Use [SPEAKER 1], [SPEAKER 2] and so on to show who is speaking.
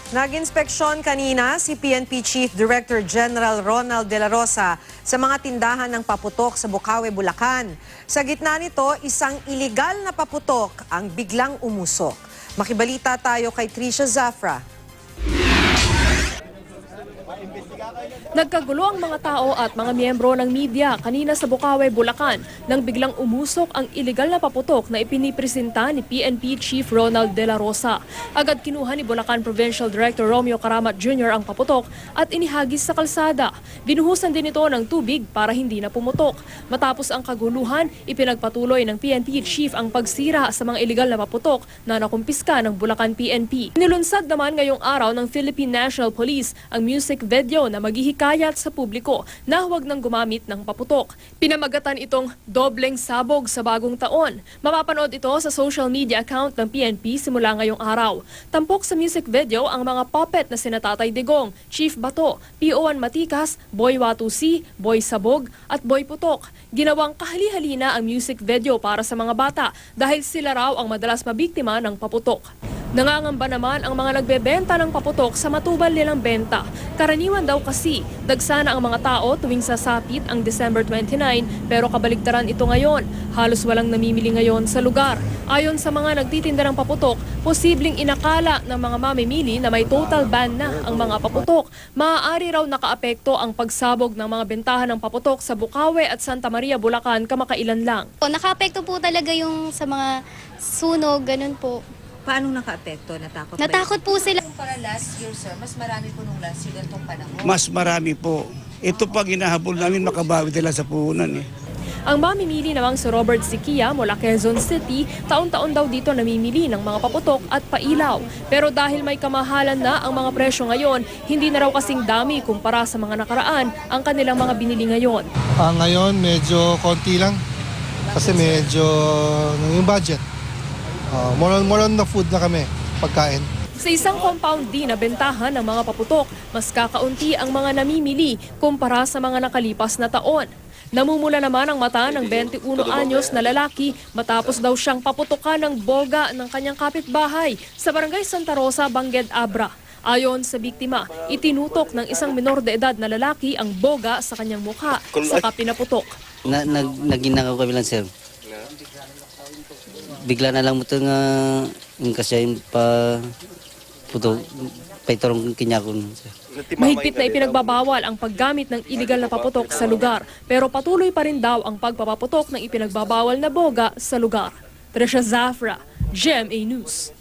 [SPEAKER 1] Nag-inspeksyon kanina si PNP Chief Director General Ronald De La Rosa sa mga tindahan ng paputok sa Bukawi, Bulacan. Sa gitna nito, isang iligal na paputok ang biglang umusok. Makibalita tayo kay Trisha Zafra.
[SPEAKER 2] Nagkagulo ang mga tao at mga miyembro ng media kanina sa Bukawi, Bulacan nang biglang umusok ang iligal na paputok na ipinipresenta ni PNP Chief Ronald De La Rosa. Agad kinuha ni Bulacan Provincial Director Romeo Karamat Jr. ang paputok at inihagis sa kalsada. Binuhusan din ito ng tubig para hindi na pumutok. Matapos ang kaguluhan, ipinagpatuloy ng PNP Chief ang pagsira sa mga iligal na paputok na nakumpiska ng Bulacan PNP. Nilunsad naman ngayong araw ng Philippine National Police ang music video na maghihikayat sa publiko na huwag nang gumamit ng paputok. Pinamagatan itong dobleng sabog sa bagong taon. Mapapanood ito sa social media account ng PNP simula ngayong araw. Tampok sa music video ang mga puppet na sina Tatay Digong, Chief Bato, PO1 Matikas, Boy Watusi, Boy Sabog at Boy Putok. Ginawang kahali-halina ang music video para sa mga bata dahil sila raw ang madalas mabiktima ng paputok. Nangangamba naman ang mga nagbebenta ng paputok sa matubal nilang benta. Karaniwan daw kasi, dagsana ang mga tao tuwing sasapit ang December 29 pero kabaligtaran ito ngayon. Halos walang namimili ngayon sa lugar. Ayon sa mga nagtitinda ng paputok, posibleng inakala ng mga mamimili na may total ban na ang mga paputok. Maaari raw nakaapekto ang pagsabog ng mga bentahan ng paputok sa Bukawi at Santa Maria, Bulacan kamakailan lang.
[SPEAKER 3] Nakaapekto po talaga yung sa mga sunog, ganun po.
[SPEAKER 4] Paano naka-apekto? Natakot ba
[SPEAKER 3] Natakot po sila.
[SPEAKER 4] Para last year, sir, mas marami po nung last year ganitong panahon.
[SPEAKER 5] Mas marami po. Ito pag hinahabol namin makabawi nila sa puhunan eh.
[SPEAKER 2] Ang mamimili namang si Robert Siquia mula Quezon City, taon-taon daw dito namimili ng mga paputok at pailaw. Pero dahil may kamahalan na ang mga presyo ngayon, hindi na raw kasing dami kumpara sa mga nakaraan ang kanilang mga binili ngayon.
[SPEAKER 6] Ngayon medyo konti lang kasi medyo yung budget. More on the food na kami, pagkain.
[SPEAKER 2] Sa isang compound din na bentahan ng mga paputok, mas kakaunti ang mga namimili kumpara sa mga nakalipas na taon. Namumula naman ang mata ng 21 anyos na lalaki matapos daw siyang paputukan ng boga ng kanyang kapitbahay sa barangay Santa Rosa, Bangged, Abra. Ayon sa biktima, itinutok ng isang minor de edad na lalaki ang boga sa kanyang mukha saka pinaputok.
[SPEAKER 7] Naginakaw kami lang, sir. Bigla na lang mo ito nga kasi yung paitorong kinyakon.
[SPEAKER 2] Mahigpit na ipinagbabawal ang paggamit ng iligal na paputok sa lugar, pero patuloy pa rin daw ang pagpapaputok ng ipinagbabawal na boga sa lugar. Trisha Zafra, GMA News.